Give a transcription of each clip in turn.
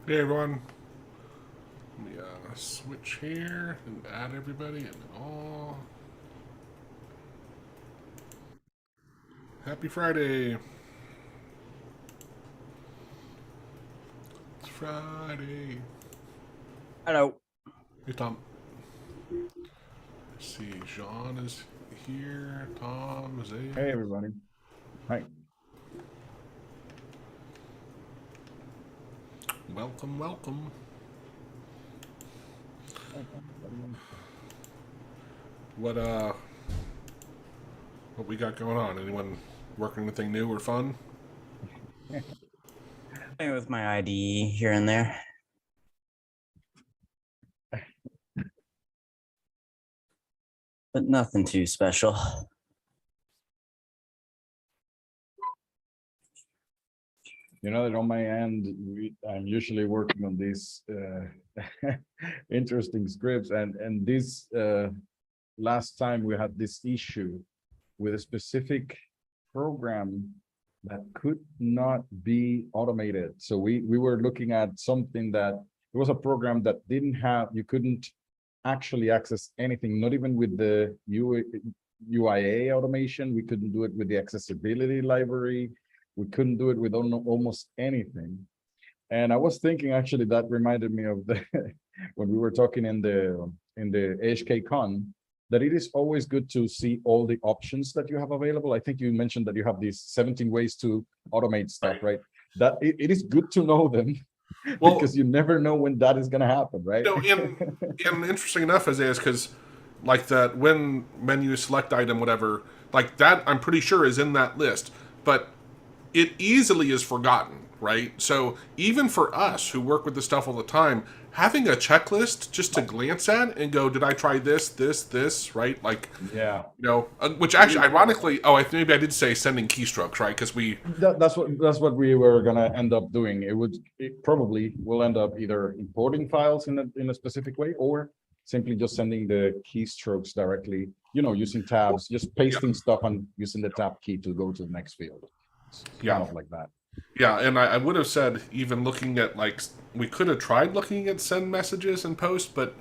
Hey everyone, let me switch here and add everybody and all. Happy Friday! It's Friday. Hello. Hey Tom. Let's see, Jean is here. Tom is there. Hey, everybody. Hi. Welcome, welcome. What what we got going on? Anyone working anything new or fun? Playing with my ID here and there. But nothing too special. You know that on my end, I'm usually working on these interesting scripts, and this last time we had this issue with a specific program that could not be automated. So we were looking at something that it was a program that didn't have, you couldn't actually access anything, not even with the UIA automation. We couldn't do it with the accessibility library. We couldn't do it with almost anything. And I was thinking, actually, that reminded me of the when we were talking in the HKCon, that it is always good to see all the options that you have available. I think you mentioned that you have these 17 ways to automate stuff, right? That it is good to know them, Well, because you never know when that is going to happen, right? and interesting enough as is because like that when menu select item whatever like that I'm pretty sure is in that list, but it easily is forgotten, right? So even for us who work with this stuff all the time, having a checklist just to glance at and go, did I try this, right? Like, Yeah. which actually, ironically, oh, maybe I did say sending keystrokes, right? Because That's what we were gonna end up doing. It probably will end up either importing files in a specific way, or simply just sending the keystrokes directly, using tabs, just pasting stuff and using the tab key to go to the next field. It's kind of like that. Yeah, and I would have said even looking at like we could have tried looking at send messages and post, but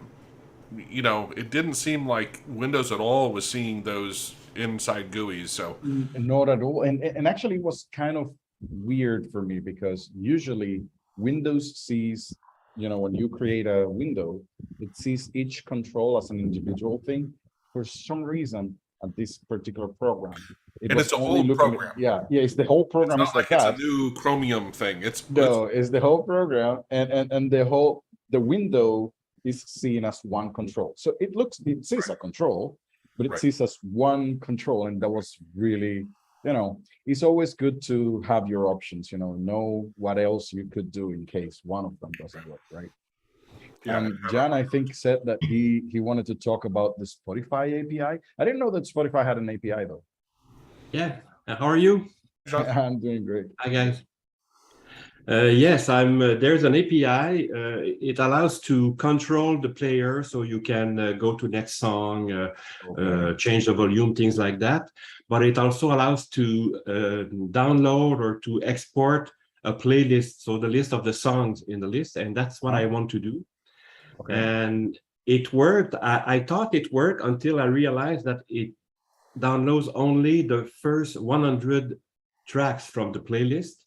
it didn't seem like Windows at all was seeing those inside GUIs. So Not at all. And actually it was kind of weird for me, because usually Windows sees, when you create a window, it sees each control as an individual thing. For some reason, at this particular program, it and was it's a only whole looking at, program. yeah, it's the whole It's program not is like like it's a that. new Chromium thing. It's No, it's the whole program, and the window is seen as one control. So it sees a control, but it right. sees as one control, and that was really, it's always good to have your options. Know what else you could do in case one of them doesn't work, right? Yeah. Jan, I think, said that he wanted to talk about the Spotify API. I didn't know that Spotify had an API though. Yeah, how are you? Sean? I'm doing great. Hi guys. Yes, I'm. There's an API. It allows to control the player, so you can go to next song, Okay. change the volume, things like that. But it also allows to download or to export a playlist, so the list of the songs in the list, and that's what I want to do. Okay. And it worked. I thought it worked until I realized that it downloads only the first 100 tracks from the playlist.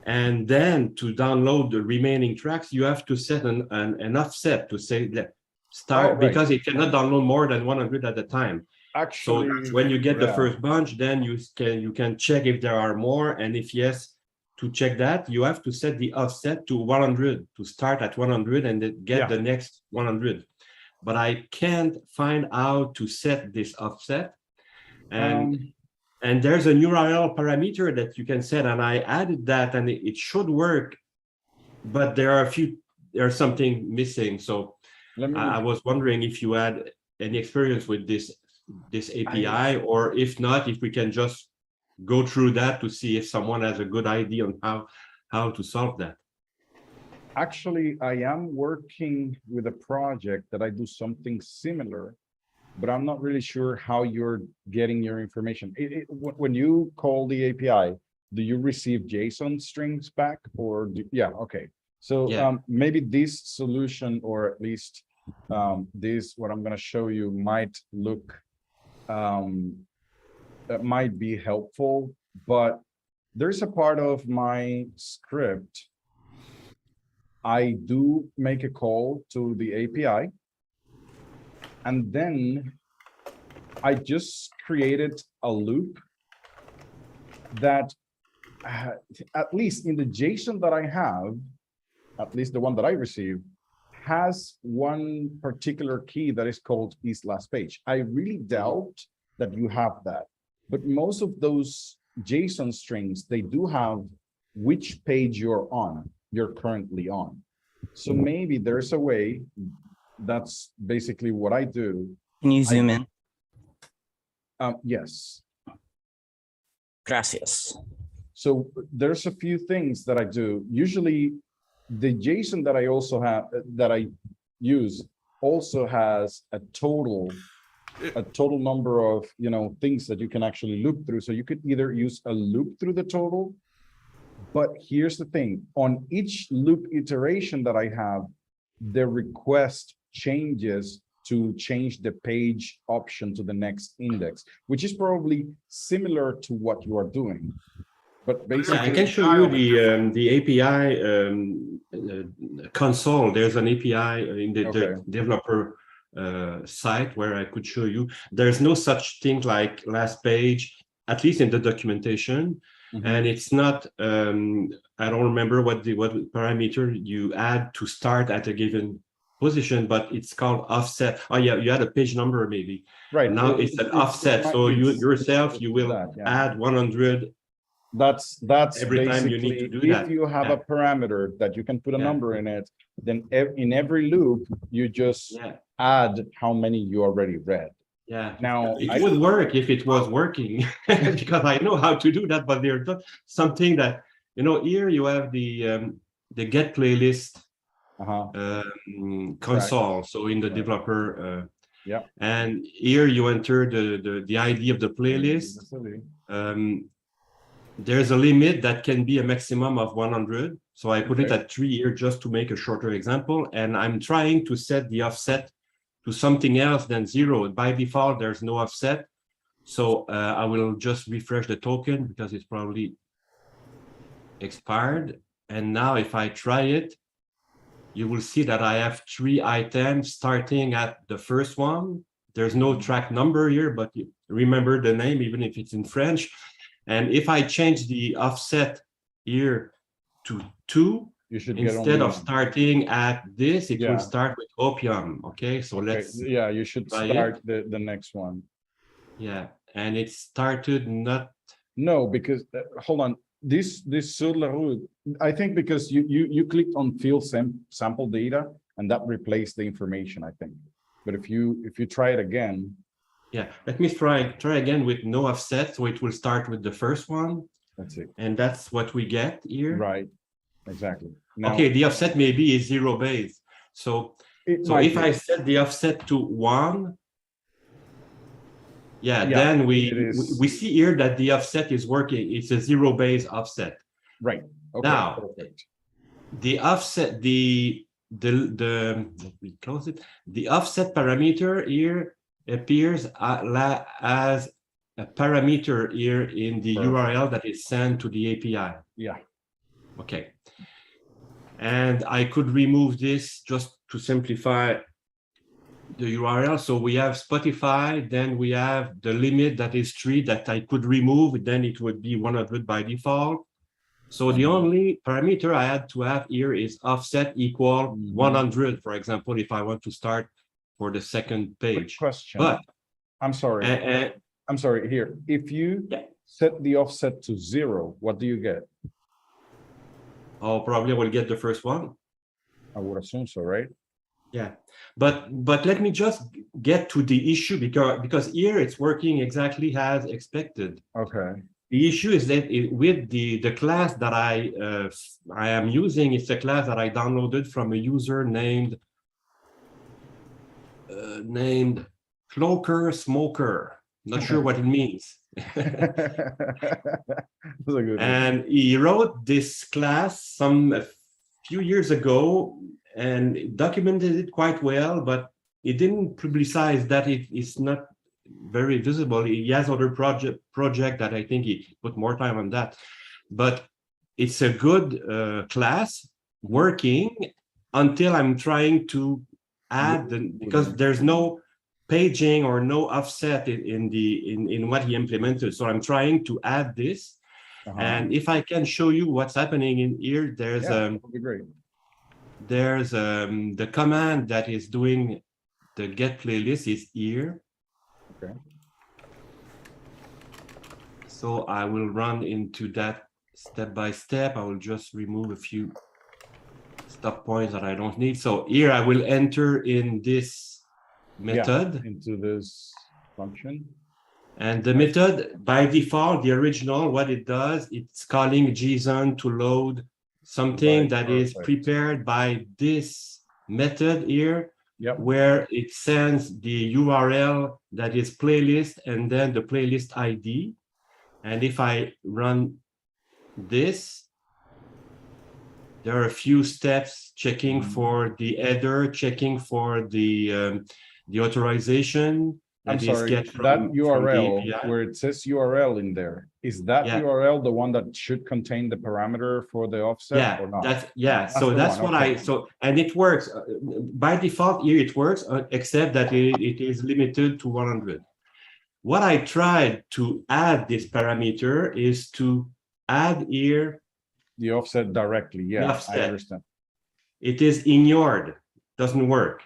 And then to download the remaining tracks, you have to set an offset to say that start, because it cannot download more than 100 at a time. Actually, so when you get the first bunch, then you can check if there are more, and if yes, to check that, you have to set the offset to 100 to start at 100 and then get the next 100. But I can't find how to set this offset. And there's an URL parameter that you can set, and I added that, and it should work, but there's something missing. So I was wondering if you had any experience with this API, or if not, if we can just go through that to see if someone has a good idea on how to solve that. Actually, I am working with a project that I do something similar, but I'm not really sure how you're getting your information. When you call the API, do you receive JSON strings back, or yeah, okay. So Yeah. maybe this solution, or at least this, what I'm going to show you, might look, that might be helpful, but there's a part of my script. I do make a call to the API, and then I just created a loop that, at least in the JSON that I have, at least the one that I received, has one particular key that is called is_last_page. I really doubt that you have that, but most of those JSON strings, they do have which page you're currently on. So maybe there's a way. That's basically what I do. Can you zoom in? Yes. Gracias. So there's a few things that I do. Usually the JSON that I also have, that I use, also has a total number of, things that you can actually loop through. So you could either use a loop through the total, but here's the thing, on each loop iteration that I have, the request changes to change the page option to the next index, which is probably similar to what you are doing. But basically, Yeah, I can show you the API console. There's an API in the developer site where I could show you. There's no such thing like last page, at least in the documentation. And it's not, I don't remember what parameter you add to start at a given position, but it's called offset. Oh yeah, you had a page number maybe. Right. Now it's an offset. So you yourself, you will add 100. That's every time you need to do that. If you have a parameter that you can put a number in it, then in every loop, you just add how many you already read. Yeah. Now it would work if it was working, because I know how to do that, but there's not something that, here you have the get playlist console. So in the developer, and here you enter the ID of the playlist. There's a limit that can be a maximum of 100. So I put it at 3 here just to make a shorter example. And I'm trying to set the offset to something else than 0. By default, there's no offset. So I will just refresh the token because it's probably expired. And now if I try it, you will see that I have 3 items starting at the first one. There's no track number here, but you remember the name, even if it's in French. And if I change the offset here to 2, you should instead of starting at this, it will start with opium. Okay, so let's. Yeah, you should start the next one. Yeah, and it started not. No, because hold on. This sur la route, I think because you clicked on field sample data and that replaced the information, I think. But if you try it again. Yeah, let me try again with no offset. So it will start with the first one. That's it. And that's what we get here. Right, exactly. Now, okay, the offset maybe is 0 base. So if I set the offset to 1, then we see here that the offset is working. It's a 0 base offset. Right. Okay. Now, perfect. The offset, let me close it. The offset parameter here appears as a parameter here in the URL that is sent to the API. Yeah. Okay. And I could remove this just to simplify the URL. So we have Spotify, then we have the limit that is 3 that I could remove, then it would be 100 by default. So the only parameter I had to have here is offset equal 100, for example, if I want to start for the second page. Quick question. But I'm sorry. I'm sorry. Here, if you set the offset to 0, what do you get? Oh, probably I will get the first one. I would assume so, right? Yeah, but let me just get to the issue because here it's working exactly as expected. Okay. The issue is that with the class that I am using, it's a class that I downloaded from a user named Cloaker Smoker. Not sure what it means. And he wrote this class a few years ago and it documented it quite well, but it didn't publicize that it is not very visible. He has other project that I think he put more time on that, but it's a good class working until I'm trying to add because there's no paging or no offset in what he implemented. So I'm trying to add this. And if I can show you what's happening in here, there's that would be great. there's the command that is doing the get playlist is here. Okay. So I will run into that step by step. I will just remove a few stop points that I don't need. So here I will enter in this method into this function. And the method by default, the original, what it does, it's calling JSON to load something that is prepared by this method here, where it sends the URL that is playlist and then the playlist ID. And if I run this, there are a few steps checking for the header, checking for the authorization. I'm sorry, that URL where it says URL in there, is that URL the one that should contain the parameter for the offset or not? So that's what and it works. By default here it works, except that it is limited to 100. What I tried to add this parameter is to add here the offset directly. I understand. It is ignored, doesn't work.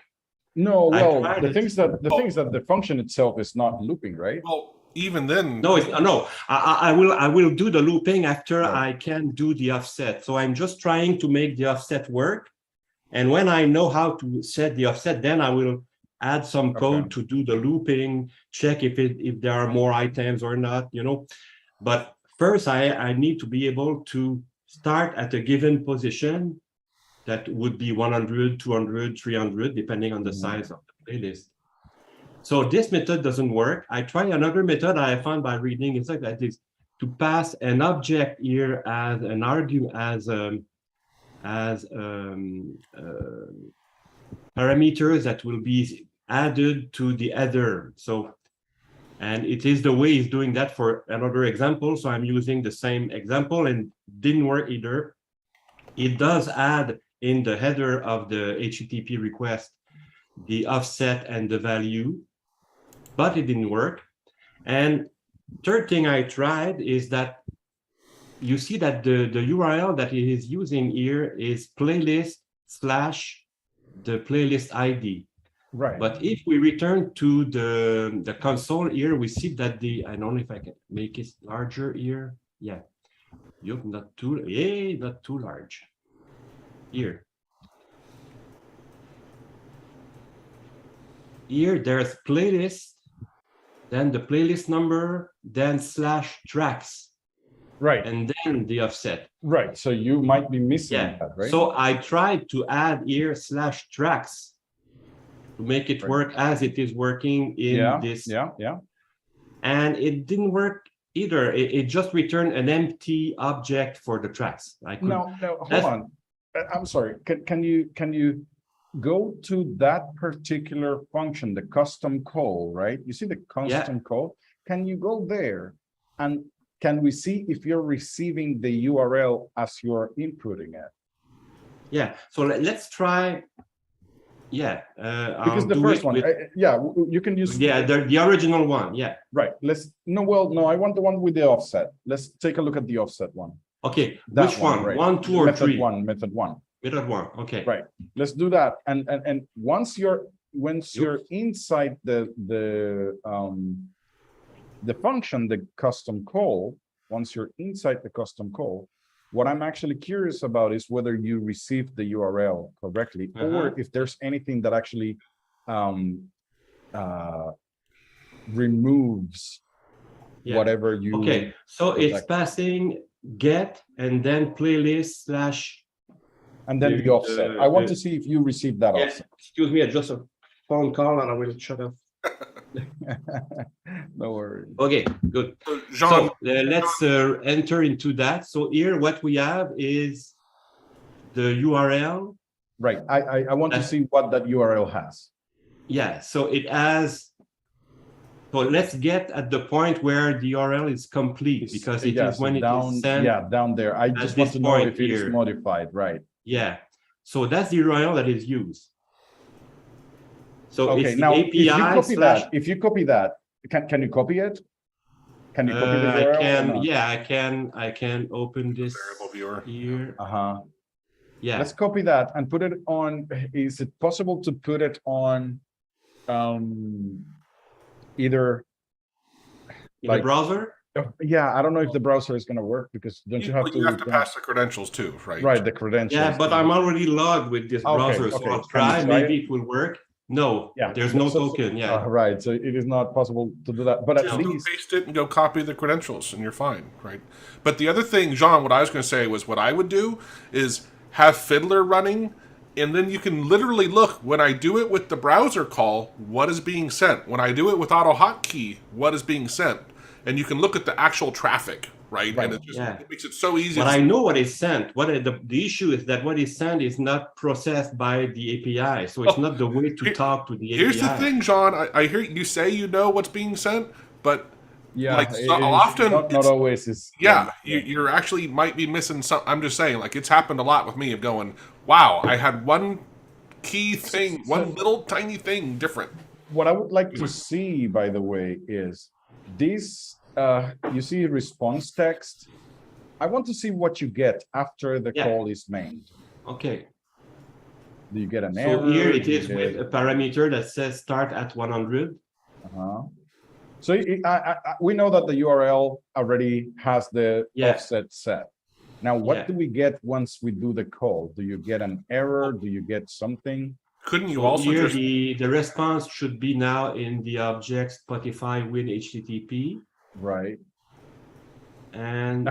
No, well, the thing is that the function itself is not looping, right? Well, even then, no, I will do the looping after I can do the offset. So I'm just trying to make the offset work, and when I know how to set the offset, then I will add some code to do the looping, check if there are more items or not, But first, I need to be able to start at a given position. That would be 100, 200, 300, depending on the size of the playlist. So this method doesn't work. I try another method I found by reading. It's like that is to pass an object here as an argument, as parameters that will be added to the header. So, and it is the way he's doing that for another example. So I'm using the same example and didn't work either. It does add in the header of the HTTP request the offset and the value, but it didn't work. And third thing I tried is that you see that the URL that it is using here is playlist / the playlist ID. Right. But if we return to the console here, we see that I don't know if I can make it larger here. Yeah. Yep, not too large. Here there's playlist, then the playlist number, then /tracks, right, and then the offset. Right. So you might be missing that, right? So I tried to add here /tracks to make it work as it is working in this. And it didn't work either. It just returned an empty object for the tracks. No, hold on. I'm sorry. Can you go to that particular function, the custom call, right? You see the custom call? Can you go there and can we see if you're receiving the URL as you're inputting it? Yeah. So let's try. Yeah. Because the first one, you can use. Yeah, the original one. Yeah. Right. No, I want the one with the offset. Let's take a look at the offset one. Okay, which one? Right. 1, 2, or 3? Method one. Method one. Okay. Right. Let's do that. And once you're inside the function, the custom call, once you're inside the custom call, what I'm actually curious about is whether you received the URL correctly, or if there's anything that actually removes whatever you. Okay, so it's passing get and then playlist / and then the offset. I want to see if you received that offset. Excuse me, just a phone call and I will shut up. No worries. Okay, good. Jean, so let's enter into that. So here what we have is the URL. Right. I want to see what that URL has. Yeah, so it has. So let's get at the point where the URL is complete, because it is when it is sent. Yeah, down there. I just want to know if it is modified, right? Yeah. So that's the URL that is used. So okay, it's now the API if you copy that, can you copy it? Can you copy the URL? I can, yeah, I can open this Variable viewer here. Yeah. Let's copy that and put it on. Is it possible to put it on either in the browser? Yeah, I don't know if the browser is going to work, because don't you have to pass the credentials too, right? Right, the credentials. Yeah, but I'm already logged with this browser, so I'll try. Maybe it will work. No, yeah, there's no token. Yeah, right. So it is not possible to do that. But at least paste it and go copy the credentials, and you're fine, right? But the other thing, Jean, what I was going to say was, what I would do is have Fiddler running, and then you can literally look, when I do it with the browser call, what is being sent. When I do it with AutoHotkey, what is being sent. And you can look at the actual traffic, right? And it just it makes it so easy. But I know what is sent. The issue is that what is sent is not processed by the API. So it's not the way to talk to the API. Here's the thing, Jean. I hear you say you know what's being sent, but like often not always is. You're actually might be missing some. I'm just saying, like, it's happened a lot with me of going, wow, I had one key thing, one little tiny thing different. What I would like to see, by the way, is this. You see response text. I want to see what you get after the call is made. Okay. Do you get an error? So here it is with a parameter that says start at 100. So we know that the URL already has the offset set. Now, what do we get once we do the call? Do you get an error? Do you get something? Couldn't you so also here the response should be now in the object Spotify win HTTP. Right. And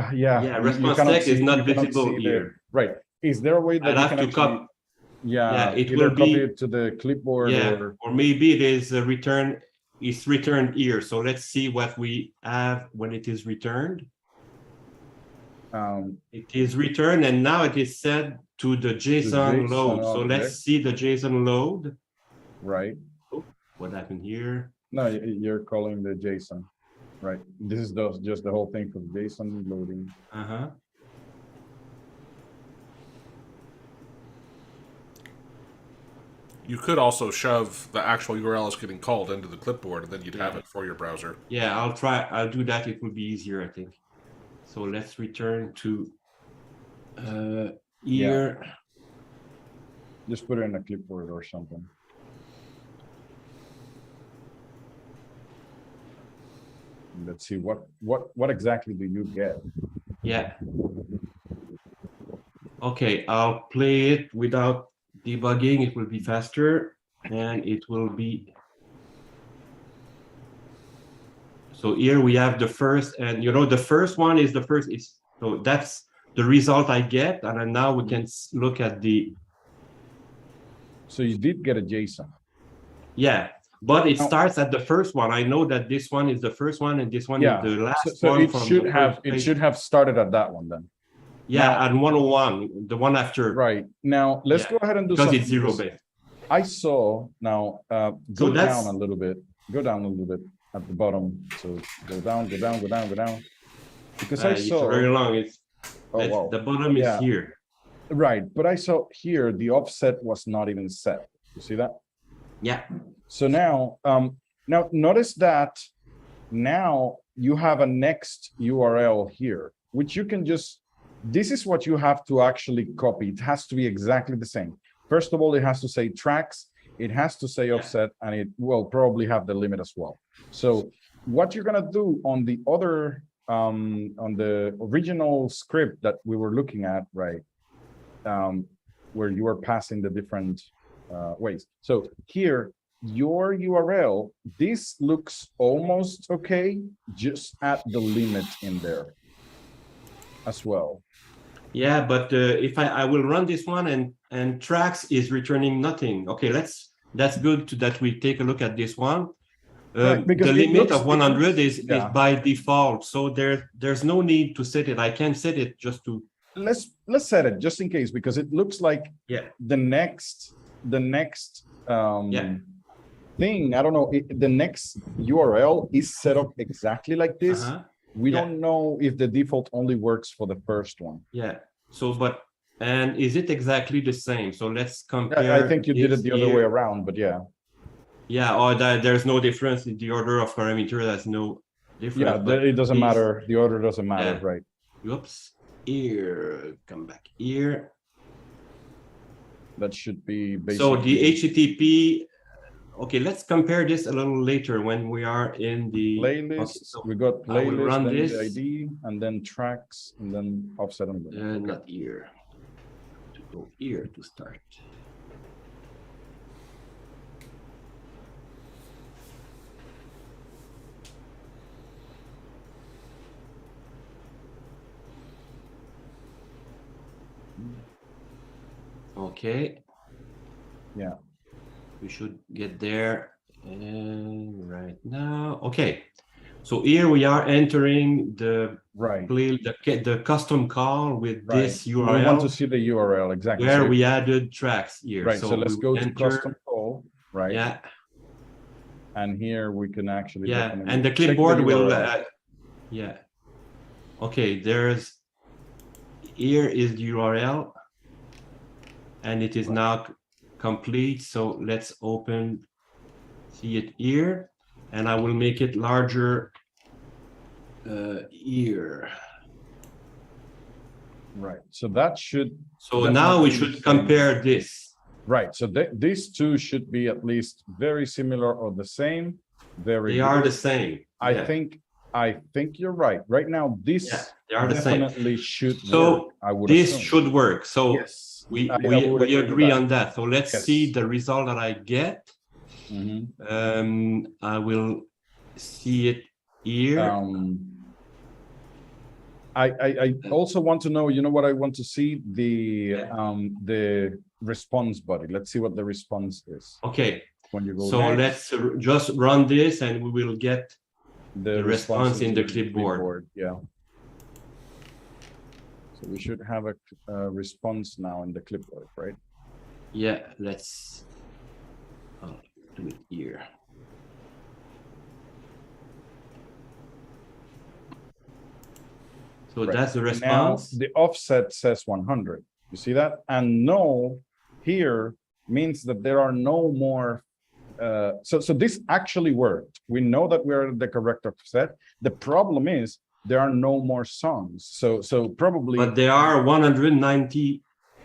response text is not visible here. Right. Is there a way that you can actually? It will be copy it to the clipboard. Or maybe it is returned. It's returned here. So let's see what we have when it is returned. It is returned, and now it is set to the JSON load. So let's see the JSON load. Right. Oh, what happened here? No, you're calling the JSON. Right. This is just the whole thing for JSON loading. You could also shove the actual URL is getting called into the clipboard, and then you'd have it for your browser. Yeah, I'll try. I'll do that. It will be easier, I think. So let's return to here. Just put it in a clipboard or something. Let's see what exactly do you get? Yeah. Okay, I'll play it without debugging. It will be faster, and it will be. So here we have the first, and the first one is the first. So that's the result I get, and then now we can look at the. So you did get a JSON. Yeah. But it starts at the first one. I know that this one is the first one, and this one is the last one. So it should have started at that one then. Yeah, at 101, the one after. Right. Now let's go ahead and do something. Because it's 0 base. I saw now. Go down a little bit. Go down a little bit at the bottom. So go down. Because I saw it's very long. It's the bottom is here. Right, but I saw here the offset was not even set. You see that? Yeah. So now, notice that now you have a next URL here, which you can just, this is what you have to actually copy. It has to be exactly the same. First of all, it has to say tracks, it has to say offset, and it will probably have the limit as well. So what you're gonna do on the other, on the original script that we were looking at, right, where you were passing the different ways. So here, your URL, this looks almost okay. Just add the limit in there as well. Yeah, but if I will run this one and tracks is returning nothing. Okay, that's good that we take a look at this one. Right, the limit of 100 is by default, so there's no need to set it. I can set it just to let's set it just in case, because it looks like Yeah. the next Yeah. thing, I don't know, the next URL is set up exactly like this. Uh-huh. We Yeah. don't know if the default only works for the first one. Yeah. So, and is it exactly the same? So let's compare. I think you did it this the other way here. around, but yeah. Yeah, or there's no difference in the order of parameter. There's no difference. Yeah, but it doesn't these- matter. The order doesn't matter, Yeah. right? Whoops. Here, come back here. That should be basically. So the HTTP. Okay, let's compare this a little later when we are in the Playlist, Okay, so we got I will playlist, run then this. the ID, and then tracks, and then offset and Not here. To go here to start. Okay. Yeah. We should get there and right now. Okay. So here we are entering the Right. the custom call with Right. this We URL want to see the URL exactly. where So- we added tracks here. Right. So let's we go to enter- custom call. Right. Yeah, And here we can actually. yeah, definitely and the check clipboard will. URL. Yeah. Okay, here is the URL, and it is now complete. So let's see it here, and I will make it larger here. Right. So that should. So now we definitely should same. compare this. Right. So these two should be at least very similar or the same. Very. They are good. the same. I think you're right. Right now, this Yeah, they are the same. definitely should So work. I would. This assume. should work. So Yes. we I we, would we agree with agree that. on that. So let's Yes. see the result that I get. Mhm. I will see it here. I also want to know, you know what I want to see? The response body. Let's see what the response is. Okay, When you go so next, let's just run this and we will get the response in the into clipboard. Yeah. So we should have a response now in the clipboard, right? Yeah, let's do it here. So Right. that's the Now response. the offset says 100. You see that? And no here means that there are no more. So this actually worked. We know that we're at the correct offset. The problem is there are no more songs. So probably. But there are 190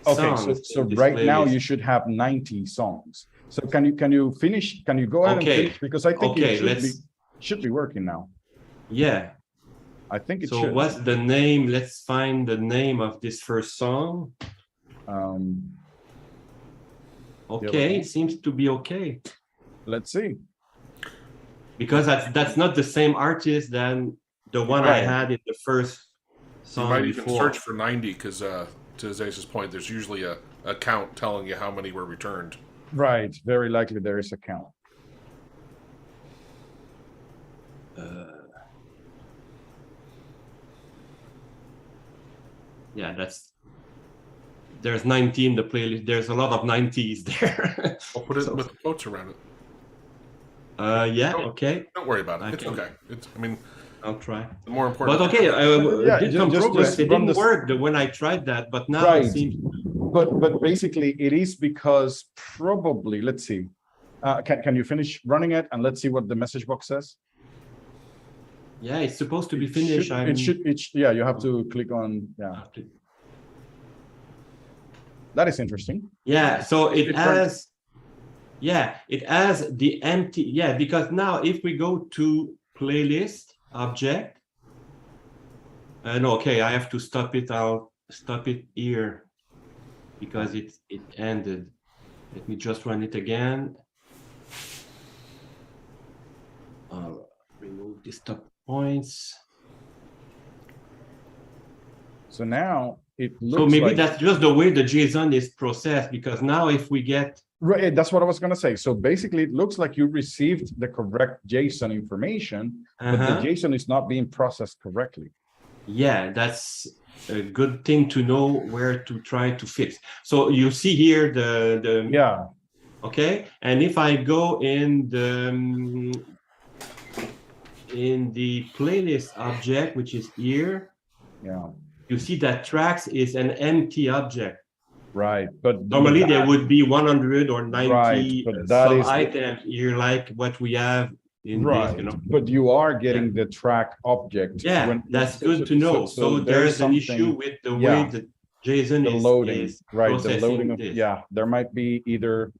Okay, songs. so in this right now playlist. you should have 90 songs. So can you finish? Can you go ahead Okay. and finish? Because I think Okay, it should be working now. Yeah. I think it So should. what's the name? Let's find the name of this first song. Okay, it seems to be okay. Let's see. Because that's not the same artist than the one I Right. had in the first You song might even before. search for 90 because, to Zace's point, there's usually a count telling you how many were returned. Right, very likely there is a count. Yeah, there's 90 in the playlist. There's a lot of 90s there. I'll put it So- with quotes around it. Yeah, Oh. okay, Don't worry about it. I It's can- okay. I mean, I'll try. the more important. But okay, Yeah, did some just progress. It run didn't this- work when I tried that, but now Right. it seems. But basically it is because probably, let's see. Can you finish running it and let's see what the message box says? Yeah, it's supposed to be It finished. should, yeah, you have to click on, yeah. That is interesting. Yeah, so it Different. has, yeah, it has the empty, yeah, because now if we go to playlist object, no, okay, I have to stop it. I'll stop it here because it ended. Let me just run it again. I'll remove the stop points. So now it looks So maybe like, that's just the way the JSON is processed, because now if we get, right, that's what I was gonna say. So basically it looks like you received the correct JSON information, but the JSON is not being processed correctly. yeah, that's a good thing to know where to try to fix. So you see here the Yeah, okay, and if I go in the playlist object, which is here, yeah, you see that tracks is an empty object. right. But Normally there that- would be 100 or 90 Right, but that some is- items here, like what we have in this, right, you know. but you are getting the track object. Yeah, when- that's good to know. So there is there's an issue something- with the yeah. way that JSON the is loading, is right? The processing loading of this. yeah, there might be either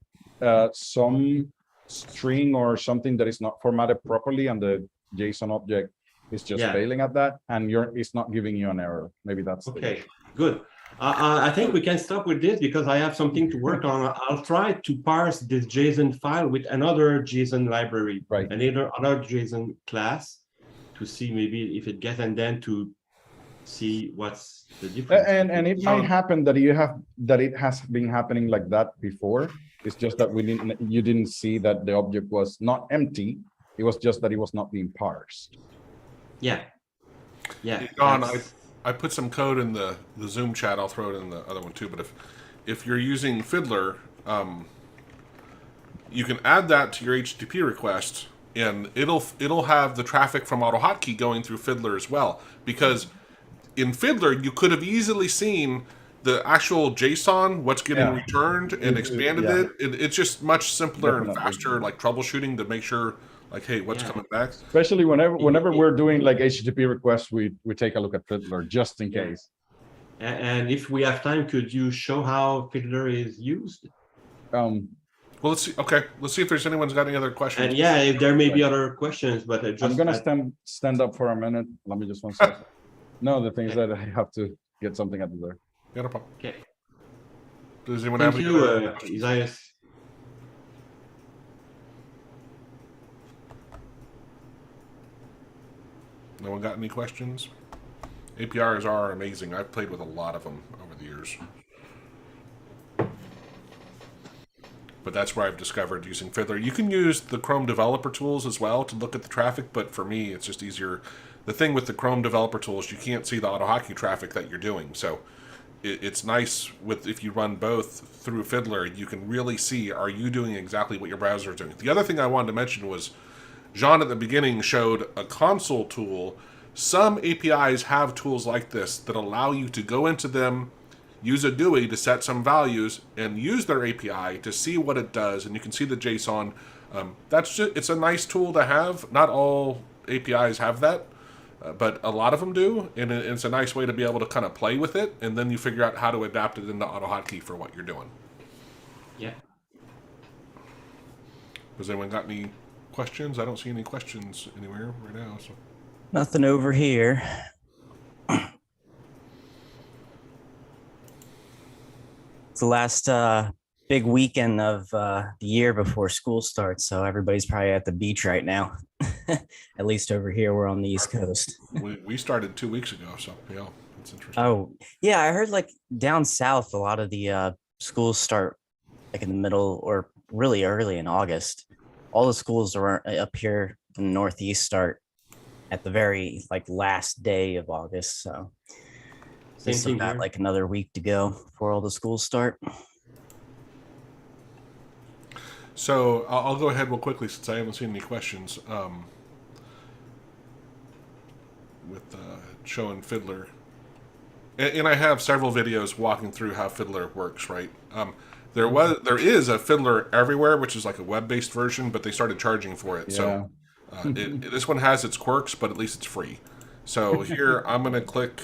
some string or something that is not formatted properly, and the JSON object is just Yeah. failing at that, and it's not giving you an error. Maybe that's the Okay, issue. good. I think we can stop with this because I have something to work on. I'll try to parse this JSON file with another JSON library, Right. another JSON class, to see maybe if it gets, and then to see what's the difference. And it might happen that it has been happening like that before. It's just that you didn't see that the object was not empty. It was just that it was not being parsed. Yeah. Yeah. Don, that's- I put some code in the Zoom chat. I'll throw it in the other one too. But if you're using Fiddler, you can add that to your HTTP request, and it'll have the traffic from AutoHotkey going through Fiddler as well. Because in Fiddler, you could have easily seen the actual JSON, what's getting Yeah. returned, and expanded yeah. it. It's just much simpler and Definitely. faster, like troubleshooting to make sure, like, hey, what's Yeah. coming back? Especially whenever we're doing like HTTP requests, we take a look at Fiddler just in Yeah. case. And if we have time, could you show how Fiddler is used? Um, Well, let's see. Okay, let's see if there's anyone's got any other questions. And yeah, if there may be other questions, but I just I'm gonna stand up for a minute. Let me just one second. No, the thing is that I have to get something out of there. Yeah, no problem. Okay. Does anyone Thank have any you, other questions? Isaias. No one got any questions? APIs are amazing. I've played with a lot of them over the years. But that's where I've discovered using Fiddler. You can use the Chrome developer tools as well to look at the traffic, but for me, it's just easier. The thing with the Chrome developer tools, you can't see the AutoHotkey traffic that you're doing. So it's nice if you run both through Fiddler, you can really see, are you doing exactly what your browser is doing? The other thing I wanted to mention was, Jean at the beginning showed a console tool. Some APIs have tools like this that allow you to go into them, use a GUI to set some values, and use their API to see what it does, and you can see the JSON. It's a nice tool to have. Not all APIs have that, but a lot of them do, and it's a nice way to be able to kind of play with it, and then you figure out how to adapt it into AutoHotkey for what you're doing. Yeah. Has anyone got any questions? I don't see any questions anywhere right now. So Nothing over here. It's the last big weekend of the year before school starts, so everybody's probably at the beach right now. At least over here, we're on the East Coast. we started 2 weeks ago, so yeah, it's interesting. Oh, yeah, I heard like down south, a lot of the schools start like in the middle or really early in August. All the schools are up here in the Northeast start at the very like last day of August. So Same still thing got here. like another week to go before all the schools start. So I'll go ahead real quickly since I haven't seen any questions with showing Fiddler. And I have several videos walking through how Fiddler works, right? There is a Fiddler Everywhere, which is like a web-based version, but they started charging for it. So this one has its quirks, but at least it's free. So here I'm going to click,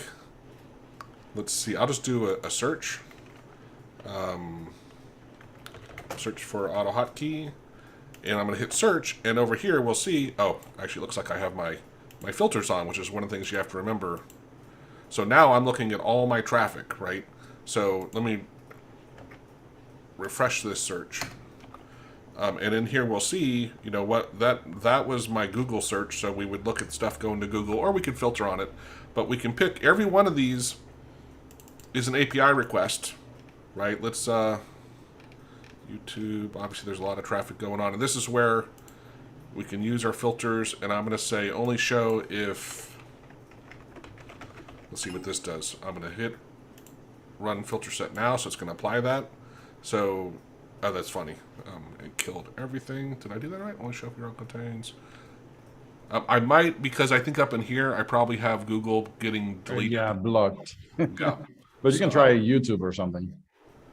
let's see, I'll just do a search. Search for AutoHotkey, and I'm going to hit search, and over here we'll see, oh, actually it looks like I have my filters on, which is one of the things you have to remember. So now I'm looking at all my traffic, right? So let me refresh this search. And in here we'll see, you know, what that was my Google search, so we would look at stuff going to Google, or we could filter on it. But we can pick, every one of these is an API request, right? Let's YouTube, obviously there's a lot of traffic going on, and this is where we can use our filters, and I'm going to say only show if, let's let's see what this does. I'm going to hit run filter set now, so it's going to apply that. So, oh, that's funny. It killed everything. Did I do that right? Only show if your own contains. I might, because I think up in here, I probably have Google getting deleted. Yeah, blocked. Yeah. But you can try YouTube or something.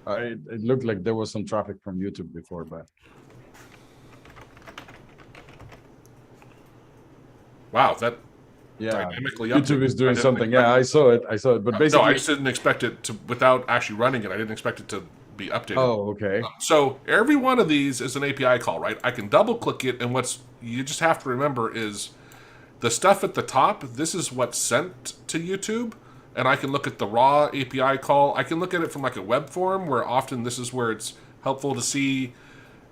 It looked like there was some traffic from YouTube before, but Wow, that yeah, dynamically YouTube updated. is doing I didn't something. expect Yeah, I saw it. But No, basically, I just didn't expect it to, without actually running it, I didn't expect it to be updated. oh, okay. So every one of these is an API call, right? I can double click it, and what's you just have to remember is the stuff at the top, this is what's sent to YouTube, and I can look at the raw API call. I can look at it from like a web form, where often this is where it's helpful to see,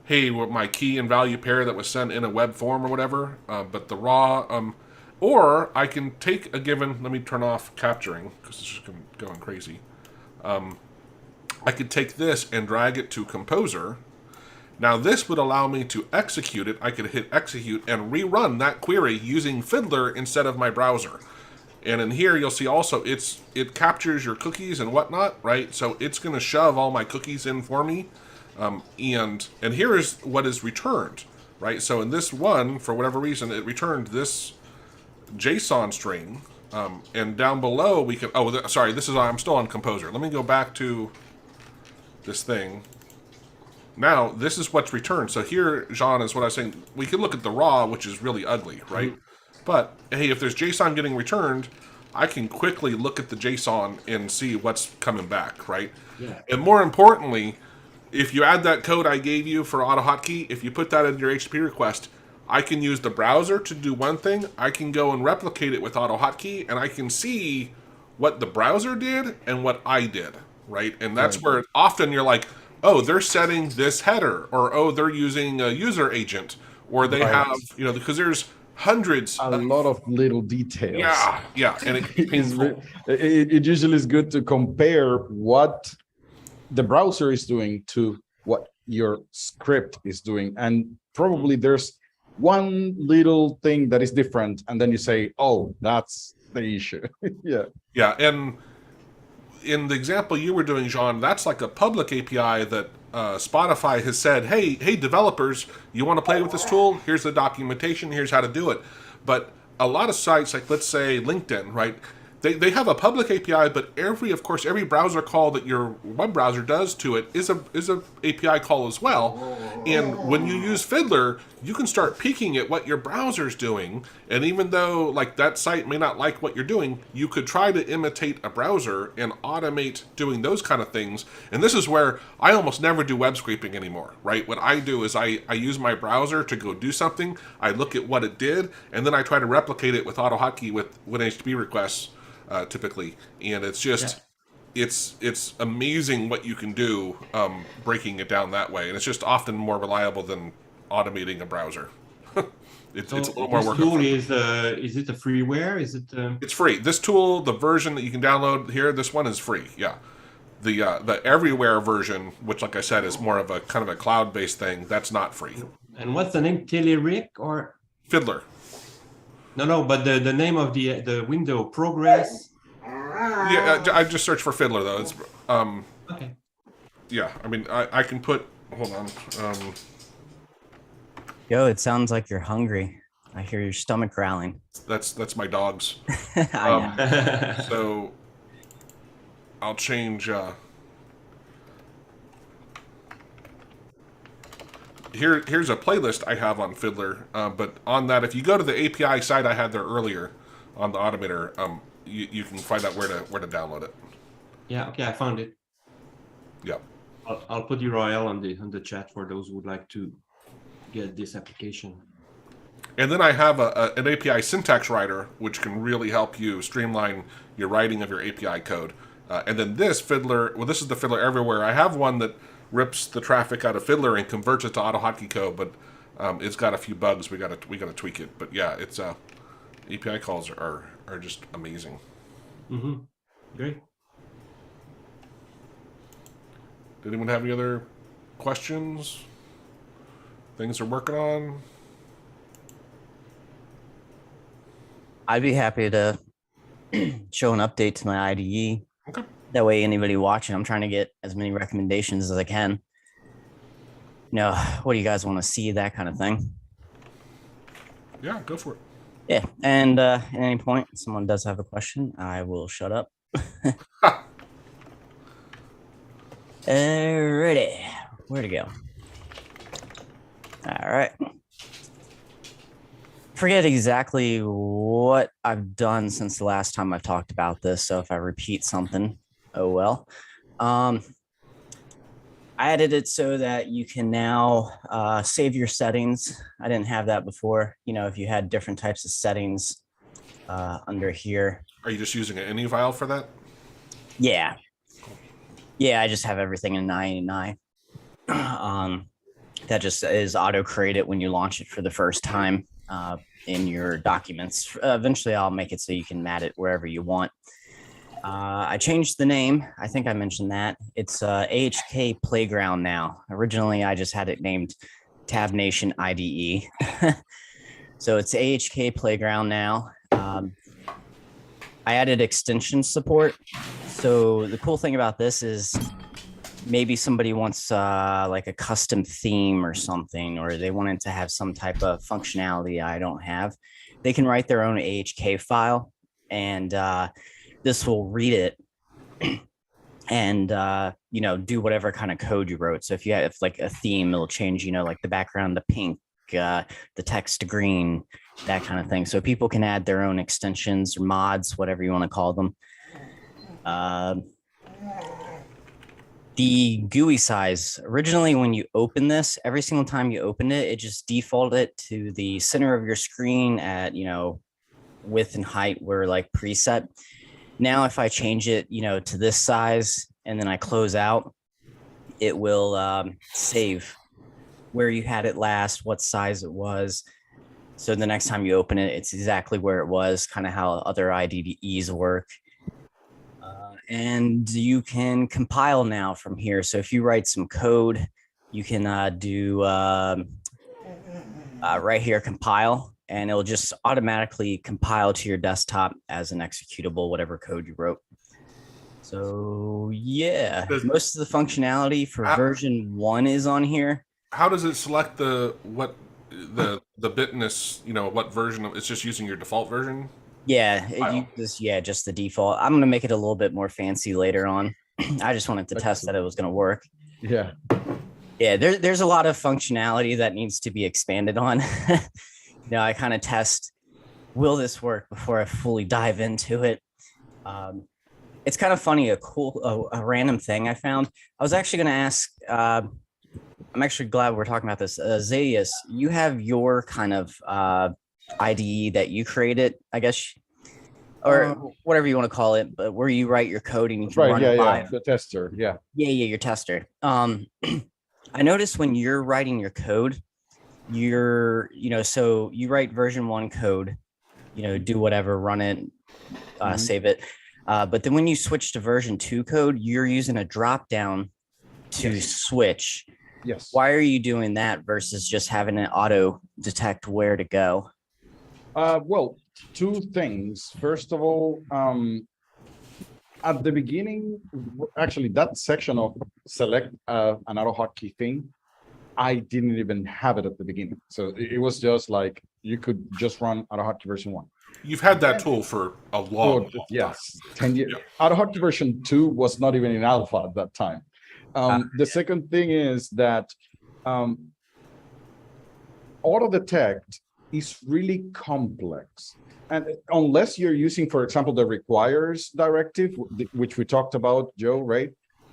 hey, what my key and value pair that was sent in a web form or whatever. But the raw, or I can take a given, let me turn off capturing, because it's just going crazy. I could take this and drag it to Composer. Now this would allow me to execute it. I could hit execute and rerun that query using Fiddler instead of my browser. And in here you'll see also it captures your cookies and whatnot, right? So it's going to shove all my cookies in for me. And here is what is returned, right? So in this one, for whatever reason, it returned this JSON string. And down below we can, sorry, this is, I'm still on Composer. Let me go back to this thing. Now, this is what's returned. So here, Jean, is what I was saying. We could look at the raw, which is really ugly, right? But, hey, if there's JSON getting returned, I can quickly look at the JSON and see what's coming back, right? Yeah. And more importantly, if you add that code I gave you for AutoHotkey, if you put that in your HTTP request, I can use the browser to do one thing. I can go and replicate it with AutoHotkey, and I can see what the browser did and what I did, right? And that's where often you're like, oh, they're setting this header, or oh, they're using a user agent, or they have, because there's hundreds. A lot of little details. Yeah, and it's painful. It usually is good to compare what the browser is doing to what your script is doing, and probably there's one little thing that is different, and then you say, oh, that's the issue. Yeah, and in the example you were doing, Jean, that's like a public API that Spotify has said, hey, developers, you want to play with this tool? Here's the documentation. Here's how to do it. But a lot of sites, like let's say LinkedIn, right? They have a public API, but every browser call that your web browser does to it is a API call as well. And when you use Fiddler, you can start peeking at what your browser's doing. And even though like that site may not like what you're doing, you could try to imitate a browser and automate doing those kind of things. And this is where I almost never do web scraping anymore, right? What I do is I use my browser to go do something. I look at what it did, and then I try to replicate it with AutoHotkey with HTTP requests. Typically, and it's just it's amazing what you can do breaking it down that way, and it's just often more reliable than automating a browser. It's a little more work. This tool is it a freeware? Is it? It's free. This tool, the version that you can download here, this one is free. Yeah, the everywhere version, which, like I said, is more of a kind of a cloud-based thing, that's not free. And what's the name? Telerik or Fiddler? No, but the name of the window, Progress. Yeah, I just searched for Fiddler though. It's Okay. yeah. I mean, I can put. Hold on. Yo, it sounds like you're hungry. I hear your stomach growling. That's my dogs. I know. So I'll change. Here's a playlist I have on Fiddler, but on that, if you go to the API site I had there earlier on the Automator, you can find out where to download it. Yeah. Okay, I found it. Yeah. I'll put URL on the chat for those who would like to get this application. And then I have an API syntax writer, which can really help you streamline your writing of your API code. And then this Fiddler, well, this is the Fiddler Everywhere. I have one that rips the traffic out of Fiddler and converts it to AutoHotkey code, but it's got a few bugs. We gotta tweak it. But yeah, it's API calls are just amazing. Great. Did anyone have any other questions? Things they're working on? I'd be happy to show an update to my IDE. Okay. That way, anybody watching, I'm trying to get as many recommendations as I can. What do you guys want to see? That kind of thing. Yeah, go for it. Yeah, and at any point, someone does have a question, I will shut up. Alrighty, where to go? All right. Forget exactly what I've done since the last time I've talked about this, so if I repeat something, oh well. I added it so that you can now save your settings. I didn't have that before. If you had different types of settings under here. Are you just using an ini file for that? Yeah. Yeah, I just have everything in ini. That just is auto-created when you launch it for the first time in your documents. Eventually, I'll make it so you can mat it wherever you want. I changed the name. I think I mentioned that. It's AHK Playground now. Originally, I just had it named Tab Nation IDE. So it's AHK Playground now. I added extension support. So the cool thing about this is maybe somebody wants like a custom theme or something, or they wanted to have some type of functionality I don't have. They can write their own AHK file, and this will read it and do whatever kind of code you wrote. So if you have like a theme, it'll change like the background to pink, the text to green, that kind of thing. So people can add their own extensions or mods, whatever you want to call them. The GUI size, originally when you open this, every single time you open it, it just defaulted it to the center of your screen at width and height were like preset. Now if I change it to this size and then I close out, it will save where you had it last, what size it was. So the next time you open it, it's exactly where it was, kind of how other IDEs work. And you can compile now from here. So if you write some code, you can do right here, compile, and it'll just automatically compile to your desktop as an executable, whatever code you wrote. So yeah, most of the functionality for version 1 is on here. How does it select the bitness, what version it's just using your default version? Yeah, it uses, just the default. I'm gonna make it a little bit more fancy later on. I just wanted to test that it was gonna work. Yeah. Yeah, there's a lot of functionality that needs to be expanded on. I kind of test, will this work before I fully dive into it? It's kind of funny, a random thing I found. I was actually gonna ask, I'm actually glad we're talking about this. Zadius, you have your kind of IDE that you created, I guess, or whatever you want to call it, but where you write your code and you can run it live. The tester, yeah, your tester. I noticed when you're writing your code, so you write version 1 code, do whatever, run it, save it. But then when you switch to version 2 code, you're using a drop down to switch. Yes. Why are you doing that versus just having it auto detect where to go? Well, 2 things. First of all, at the beginning, actually, that section of select an AutoHotkey thing, I didn't even have it at the beginning. So it was just like you could just run AutoHotkey version 1. You've had that tool for a long time. Yes, 10 years. Yeah. AutoHotkey version 2 was not even in alpha at that time. The second thing is that auto detect is really complex. And unless you're using, for example, the requires directive, which we talked about, Joe, right?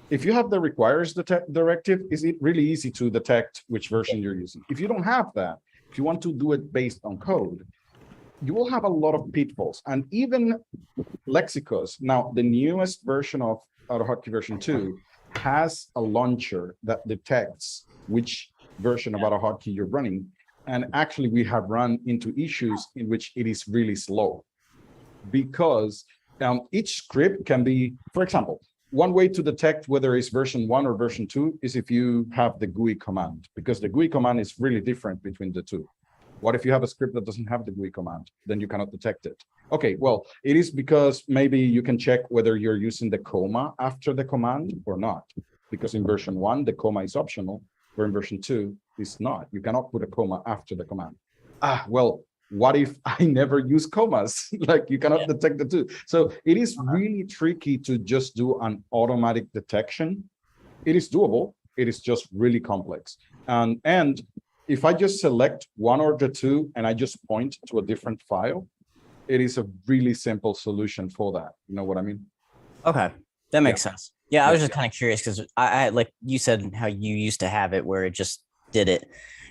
If you have the requires directive, is it really easy to detect which version you're using? If you don't have that, if you want to do it based on code, you will have a lot of pitfalls. And even Lexicos, now the newest version of AutoHotkey version 2 has a launcher that detects which version of AutoHotkey you're running. And actually, we have run into issues in which it is really slow because each script can be, for example, one way to detect whether it's version 1 or version 2 is if you have the GUI command, because the GUI command is really different between the two. What if you have a script that doesn't have the GUI command? Then you cannot detect it. Okay, well, it is because maybe you can check whether you're using the comma after the command or not. Because in version 1, the comma is optional, where in version 2, it's not. You cannot put a comma after the command. Well, what if I never use commas? Like you cannot detect the two. So it is really tricky to just do an automatic detection. It is doable. It is just really complex. And if I just select one or the two and I just point to a different file, it is a really simple solution for that. You know what I mean? Okay, that makes sense. Yeah, I was just kind of curious because I like you said how you used to have it where it just did it.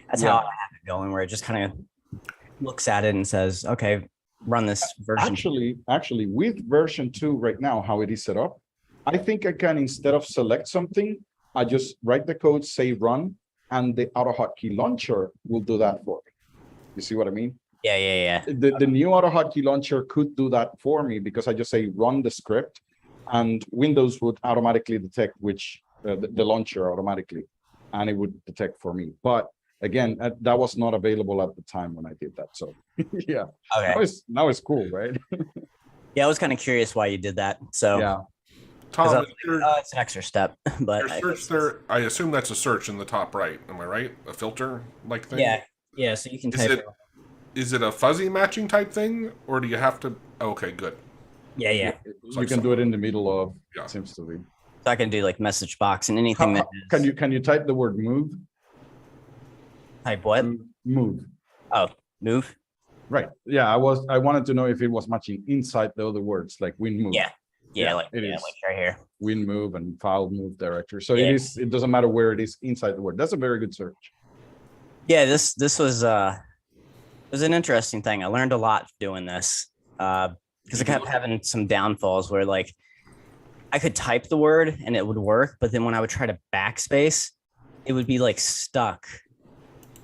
That's how I have it going, where it just kind of looks at it and says, okay, run this version. Actually, with version 2 right now, how it is set up, I think I can, instead of select something, I just write the code, say run, and the AutoHotkey launcher will do that for me. You see what I mean? Yeah. The new AutoHotkey launcher could do that for me because I just say run the script, and Windows would automatically detect which the launcher automatically, and it would detect for me. But again, that was not available at the time when I did that. So yeah, okay. Now it's cool, right? Yeah, I was kind of curious why you did that. So yeah. Tom, it's an extra step, but your search there, I assume that's a search in the top right. Am I right? A filter like thing? Yeah. So you can type. Is it a fuzzy matching type thing, or do you have to? Okay, good. Yeah. You can do it in the middle of. Yeah. It seems to be. So I can do like message box and anything that is. Can you type the word move? Type what? Move. Oh, move. Right. Yeah. I wanted to know if it was matching inside the other words like win move. Yeah, like right here. Win move and file move directory. So it doesn't matter where it is inside the word. That's a very good search. Yeah, this was it was an interesting thing. I learned a lot doing this. Because I kept having some downfalls where like I could type the word and it would work, but then when I would try to backspace, it would be like stuck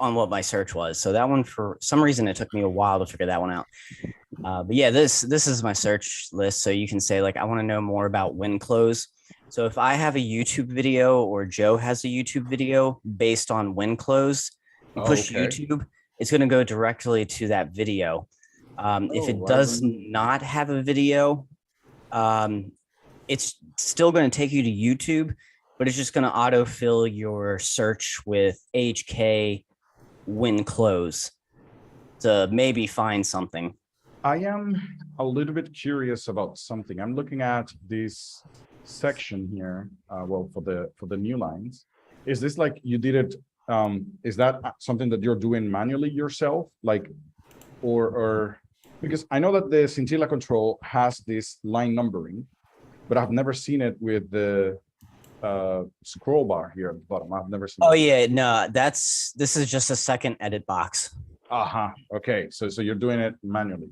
on what my search was. So that one, for some reason, it took me a while to figure that one out. But yeah, this is my search list. So you can say like, I want to know more about when close. So if I have a YouTube video or Joe has a YouTube video based on when close, you push YouTube, it's going to go directly to that video. If it does not have a video, it's still going to take you to YouTube, but it's just going to autofill your search with HK when close to maybe find something. I am a little bit curious about something. I'm looking at this section here. Well, for the new lines, is this like you did it? Is that something that you're doing manually yourself, like, or because I know that the Intellicontrol has this line numbering, but I've never seen it with the scroll bar here at the bottom. I've never seen. Oh yeah, no, this is just a second edit box. Okay, so you're doing it manually.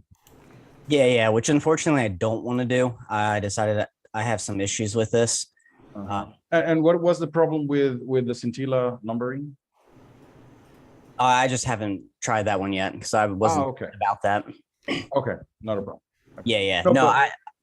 Yeah, which unfortunately I don't want to do. I decided that I have some issues with this. And what was the problem with the scintilla numbering? I just haven't tried that one yet because I wasn't about that. Okay, not a problem. Yeah. No,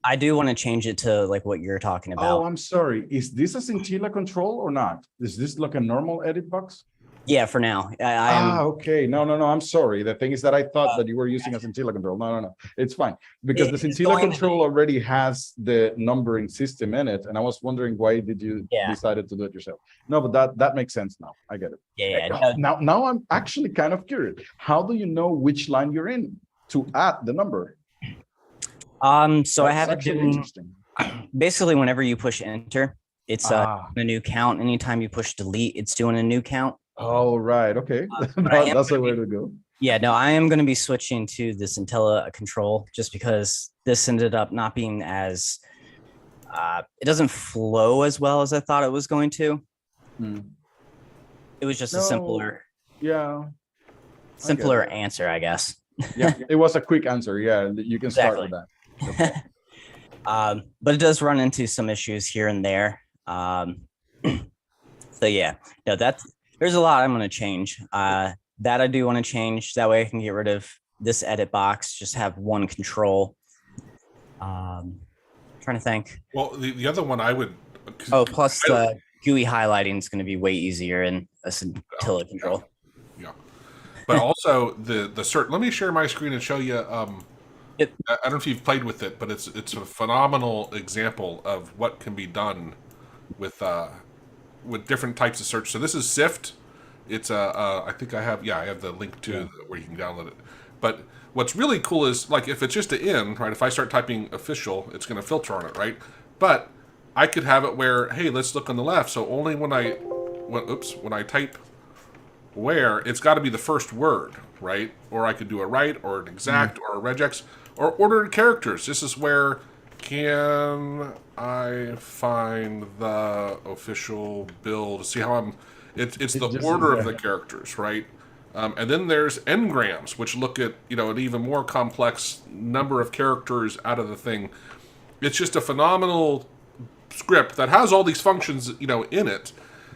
I do want to change it to like what you're talking about. Oh, I'm sorry. Is this a Intellicontrol or not? Is this like a normal edit box? Yeah, for now. Okay. No. I'm sorry. The thing is that I thought that you were using a Intellicontrol. No. It's fine. Because the Intellicontrol already has the numbering system in it. And I was wondering, why did you decided to do it yourself? No, but that makes sense now. I get it. Yeah. Now I'm actually kind of curious. How do you know which line you're in to add the number? So I have it doing basically whenever you push enter, it's a new count. Anytime you push delete, it's doing a new count. Oh, right. Okay. That's the way to go. Yeah, no, I am going to be switching to this Intellicontrol just because this ended up not being as, it doesn't flow as well as I thought it was going to. It was just a simpler answer, I guess. Yeah, it was a quick answer. Yeah, you can start with that. But it does run into some issues here and there. So yeah, no, there's a lot I'm going to change. That I do want to change. That way I can get rid of this edit box, just have one control. Trying to think. Well, the other one I would. Plus the GUI highlighting is going to be way easier in a Intellicontrol. Yeah. but also the search. Let me share my screen and show you. Yep. I don't know if you've played with it, but it's a phenomenal example of what can be done with different types of search. So this is Sift. It's I think I have the link to where you can download it. But what's really cool is like if it's just an in, right? If I start typing official, it's going to filter on it, right? But I could have it where, hey, let's look on the left. So only when I type where, it's got to be the first word, right? Or I could do a right or an exact or a regex or ordered characters. This is where can I find the official build? See how it's the order of the characters, right? And then there's engrams, which look at, an even more complex number of characters out of the thing. It's just a phenomenal script that has all these functions, in it.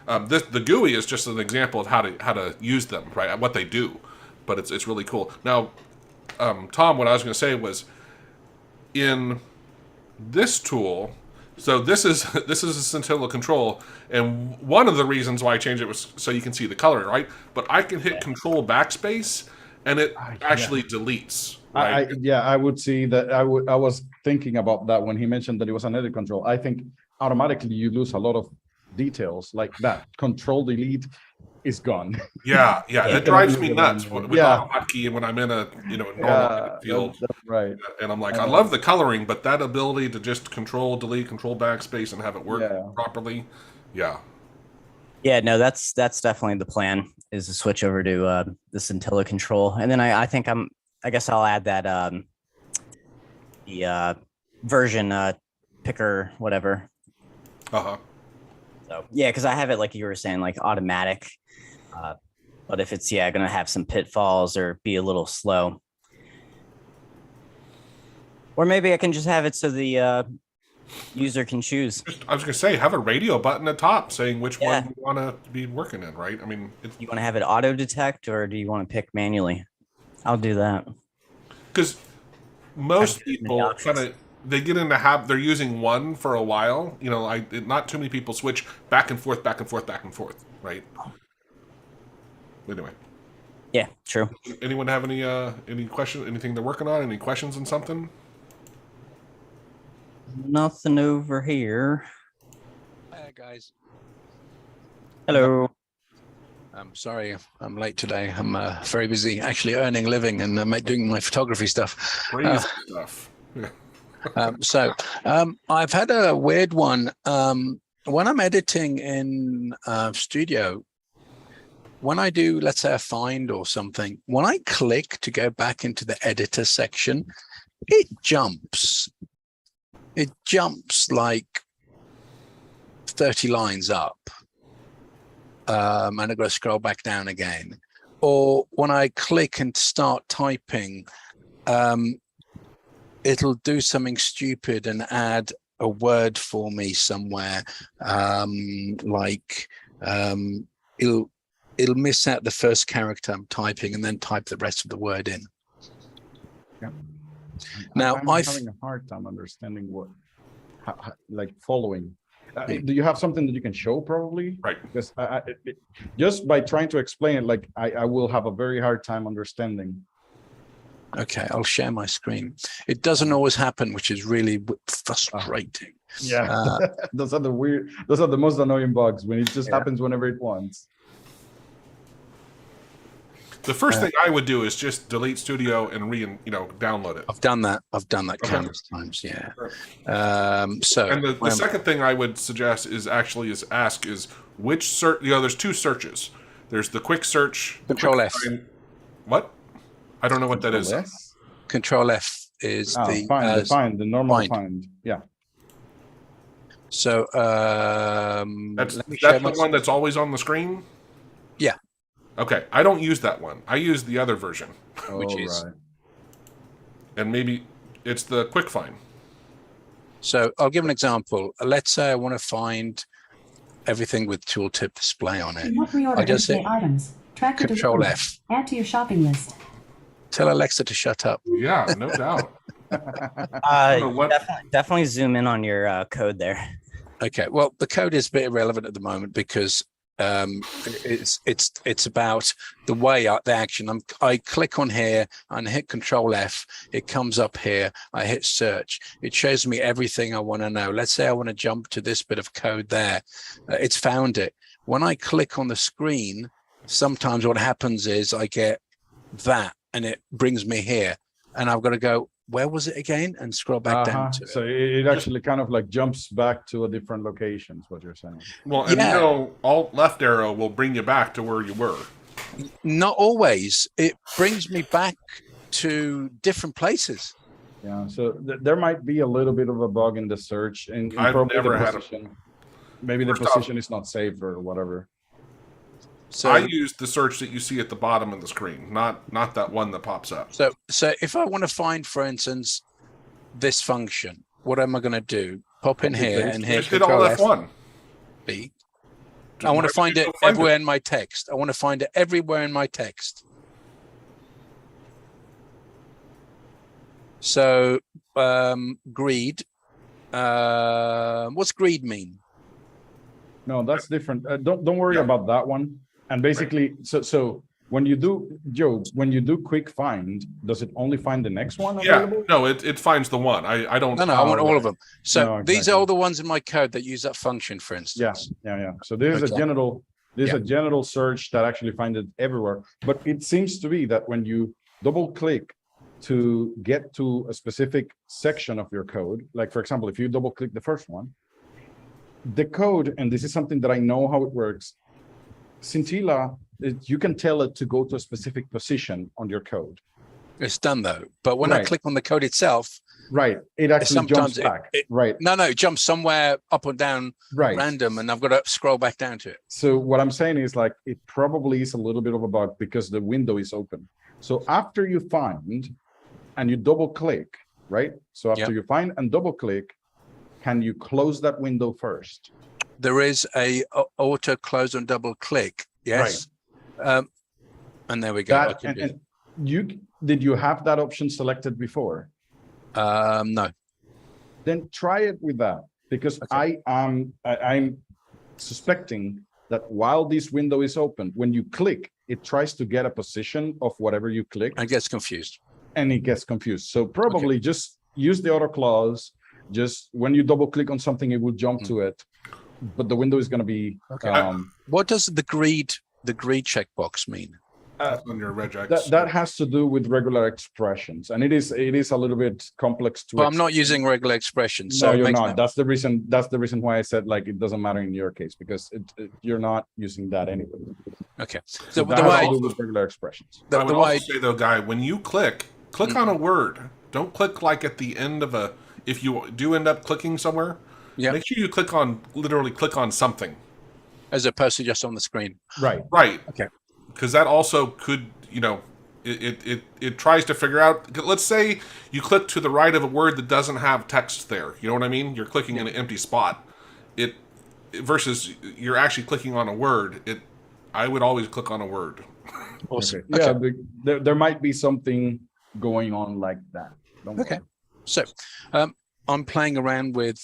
The GUI is just an example of how to use them, right? What they do, but it's really cool. Now, Tom, what I was going to say was, in this tool, so this is a Intellicontrol, and one of the reasons why I changed it was so you can see the coloring, right? But I can hit Control Backspace, and it actually deletes. Right? I would see that. I was thinking about that when he mentioned that it was an edit control. I think automatically you lose a lot of details like that. Control Delete is gone. Yeah, it drives me nuts with AutoHotkey when I'm in a normal field. That's right. And I'm like, I love the coloring, but that ability to just Control Delete, Control Backspace, and have it work properly, yeah. Yeah, no, that's definitely the plan, is to switch over to this Intellicontrol, and then I think I guess I'll add that the version picker, whatever. Uh-huh. So yeah, because I have it like you were saying, like automatic. But if it's gonna have some pitfalls or be a little slow, or maybe I can just have it so the user can choose. I was gonna say, have a radio button at top saying which one you want to be working in, right? I mean, you want to have it auto detect, or do you want to pick manually? I'll do that. Because most people they get into they're using one for a while. Not too many people switch back and forth, right? Anyway. Yeah, true. Anyone have any questions? Anything they're working on? Any questions on something? Nothing over here. Hi guys. Hello. I'm sorry I'm late today. I'm very busy actually earning a living and doing my photography stuff. Crazy stuff. I've had a weird one. When I'm editing in Studio, when I do, let's say, a find or something, when I click to go back into the editor section, it jumps. It jumps like 30 lines up. And I've got to scroll back down again. Or when I click and start typing, it'll do something stupid and add a word for me somewhere. It'll miss out the first character I'm typing and then type the rest of the word in. Yeah. Now I'm having a hard time understanding like following. Do you have something that you can show probably? Right. Because just by trying to explain it, like I will have a very hard time understanding. Okay, I'll share my screen. It doesn't always happen, which is really frustrating. Yeah, those are the most annoying bugs when it just happens whenever it wants. The first thing I would do is just delete Studio and download it. I've done that countless times. Yeah. Sure. And the second thing I would suggest is ask which search. There's two searches. There's the quick search. Control F. What? I don't know what that is. Control F is the find, the normal find. Yeah. So that's the one that's always on the screen. Yeah. Okay, I don't use that one. I use the other version, which is, and maybe it's the quick find. So I'll give an example. Let's say I want to find everything with tooltip display on it. I just say items. Track Control F. Add to your shopping list. Tell Alexa to shut up. Yeah, no doubt. Definitely zoom in on your code there. Okay, well, the code is a bit irrelevant at the moment because it's about the way the action. I click on here and hit Control F. It comes up here. I hit search. It shows me everything I want to know. Let's say I want to jump to this bit of code there. It's found it. When I click on the screen, sometimes what happens is I get that, and it brings me here, and I've got to go, where was it again, and scroll back down to it. So it actually kind of like jumps back to a different location, is what you're saying. Well, and you know, alt left arrow will bring you back to where you were. Not always. It brings me back to different places. Yeah, so there might be a little bit of a bug in the search, and I've probably never the had position. Maybe the First off- position is not saved or whatever. So I use the search that you see at the bottom of the screen, not that one that pops up. So if I want to find, for instance, this function, what am I going to do? Pop in here and hit Just hit all F1. B. I want to find it everywhere in my text. I want to find it everywhere in my text. So greed. What's greed mean? No, that's different. Don't worry about that one. And basically, so when you do, Joe, when you do quick find, does it only find the next one available? Yeah, no, it finds the one. I don't. No, I want all of them. So No, these exactly. are all the ones in my code that use that function, for instance. Yeah. So there's a general search that actually finds it everywhere. But it seems to be that when you double click to get to a specific section of your code, like for example, if you double click the first one, the code, and this is something that I know how it works, Scintilla, you can tell it to go to a specific position on your code. It's done though. But when I click on the code itself, right, it actually jumps sometimes back. Right. No, it jumps somewhere up or down random, and I've got to scroll back down to it. So what I'm saying is like, it probably is a little bit of a bug because the window is open. So after you find and you double click, right? So after you find and double click, can you close that window first? There is a auto close and double click. Yes. Right. And there we go. Did you have that option selected before? No. Then try it with that, because I'm suspecting that while this window is open, when you click, it tries to get a position of whatever you click. And gets confused. And it gets confused. So probably just use the auto clause. Just when you double click on something, it will jump to it, but the window is going to be. What does the greed checkbox mean? On your regex. That has to do with regular expressions, and it is a little bit complex to. But I'm not using regular expressions. No, so you're not. That's the reason why I said like it doesn't matter in your case, because you're not using that anyway. Okay. So that has to do with regular expressions. I would also say though, Guy, when you click on a word. Don't click like at the end of a. If you do end up clicking somewhere, make sure you literally click on something, as opposed to just on the screen. Right. Okay. Because that also could, it tries to figure out. Let's say you click to the right of a word that doesn't have text there. You know what I mean? You're clicking in an empty spot. Versus you're actually clicking on a word. I would always click on a word. Awesome. Okay. Yeah, there might be something going on like that. Okay. So I'm playing around with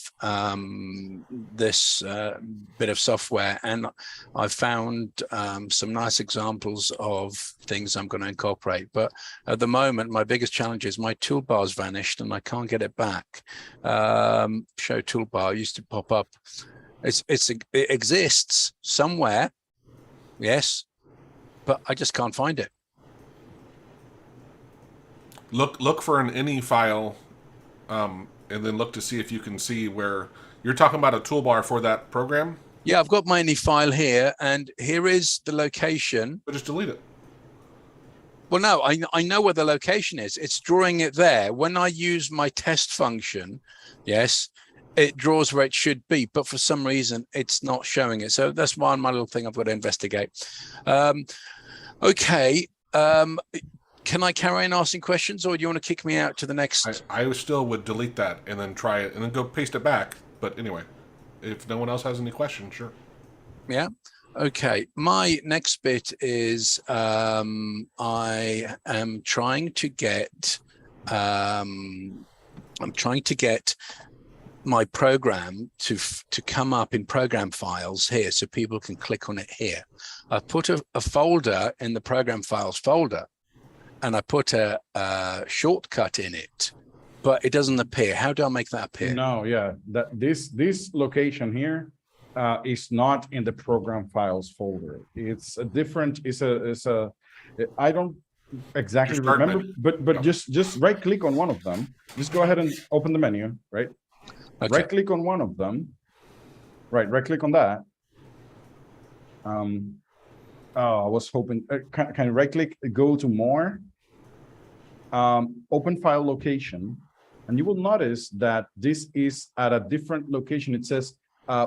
this bit of software, and I've found some nice examples of things I'm going to incorporate. But at the moment, my biggest challenge is my toolbar's vanished and I can't get it back. Show toolbar used to pop up. It exists somewhere, yes, but I just can't find it. Look for an any file, and then look to see if you can see where you're talking about a toolbar for that program. Yeah, I've got my any file here, and here is the location. But just delete it. Well, no, I know where the location is. It's drawing it there. When I use my test function, yes, it draws where it should be, but for some reason it's not showing it. So that's my little thing I've got to investigate. Okay. Can I carry on asking questions, or do you want to kick me out to the next? I still would delete that and then try it and then go paste it back. But anyway, if no one else has any questions, sure. Yeah. Okay. My next bit is I am trying to get my program to come up in program files here, so people can click on it here. I put a folder in the program files folder, and I put a shortcut in it, but it doesn't appear. How do I make that appear? No, yeah, that this location here is not in the program files folder. It's a different. It's a. I don't exactly Your start remember, menu. but just right click on one of them. Just go ahead and open the menu, right? Okay. Right click on one of them. Right click on that. Oh, I was hoping. Can you right click? Go to more. Open file location, and you will notice that this is at a different location. It says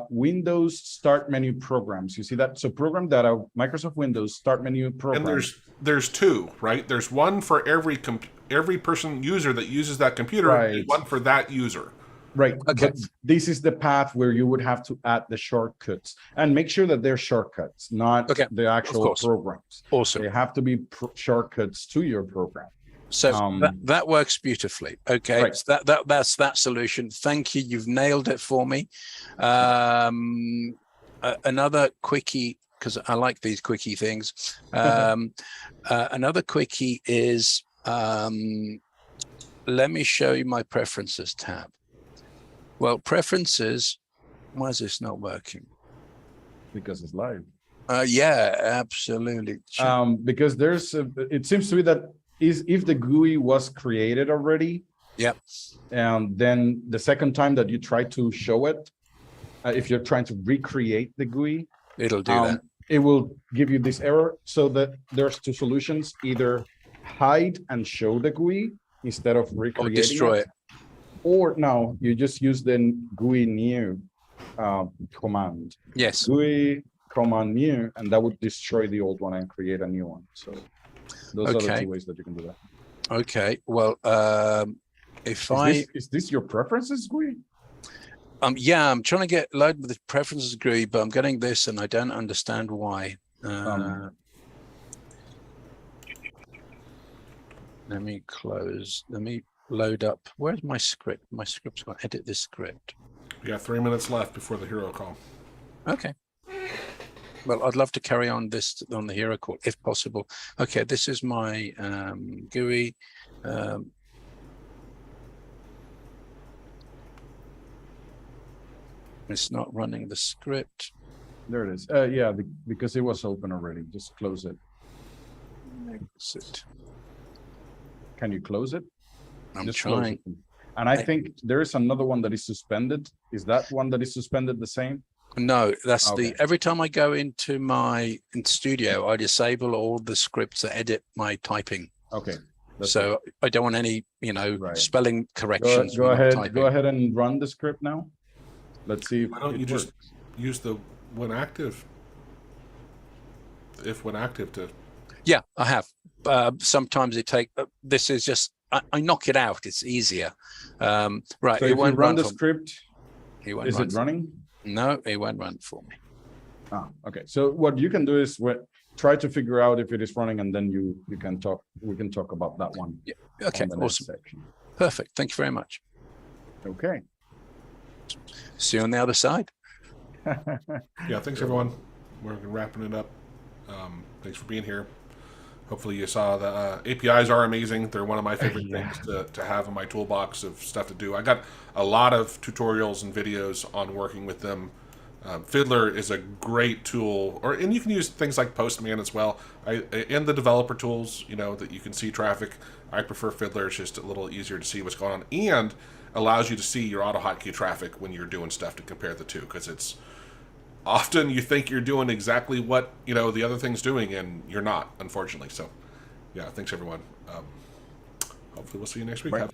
Windows Start Menu Programs. You see that? So program data, Microsoft Windows Start Menu Program. And there's two, right? There's one for every user that uses that computer, Right. and one for that user. Right. Okay. But this is the path where you would have to add the shortcuts, and make sure that they're shortcuts, not Okay. the actual course. programs. Awesome. They have to be shortcuts to your program. So that works beautifully. Okay, Right. so that's that solution. Thank you. You've nailed it for me. Another quickie, because I like these quickie things. Another quickie is, let me show you my preferences tab. Well, preferences, why is this not working? Because it's live. Yeah, absolutely. Because it seems to be that if the GUI was created already, Yep. and then the second time that you try to show it, if you're trying to recreate the GUI, It'll do that. it will give you this error. So that there's two solutions: either hide and show the GUI instead of Or recreating destroy it. or no, you just use the GUI new command. Yes. GUI command new, and that would destroy the old one and create a new one. So those are the Okay. two ways that you can do that. Okay. Well, if Is this your preferences, GUI? yeah, I'm trying to get load with the preferences GUI, but I'm getting this and I don't understand why. Let me close. Let me load up. Where's my script? My script's going to edit this script. We got 3 minutes left before the hero call. Okay. Well, I'd love to carry on this on the hero call if possible. Okay, this is my GUI. It's not running the script. There it is. Yeah, because it was open already. Just close it. Exit. Can you close it? I'm Just close trying. it. And I think there is another one that is suspended. Is that one that is suspended the same? No, that's Okay. every time I go into my studio, I disable all the scripts that edit my typing. Okay. That's So I don't want any, Right. spelling corrections. Go when I'm ahead. typing. Go ahead and run the script now. Let's see. Why don't it you just works. use the when active? If when active to Yeah, I have. Sometimes it take. This is just. I knock it out. It's easier. Right. So it if you won't run run the for me. script, It won't is run it for- running? No, it won't run for me. Ah, okay. So what you can do is try to figure out if it is running, and then you can talk. We can talk about that one. Yeah. Okay. on the next Awesome. section. Perfect. Thank you very much. Okay. See you on the other side. yeah, thanks everyone. We're wrapping it up. Thanks for being here. Hopefully you saw the APIs are amazing. They're one of my favorite things to have in my toolbox of stuff to do. I got a lot of tutorials and videos on working with them. Fiddler is a great tool, and you can use things like Postman as well. And the developer tools, that you can see traffic. I prefer Fiddler. It's just a little easier to see what's going on, and allows you to see your AutoHotkey traffic when you're doing stuff to compare the two, because it's often you think you're doing exactly what the other thing's doing, and you're not, unfortunately. So, yeah, thanks everyone. Hopefully we'll see you next week. Right. Have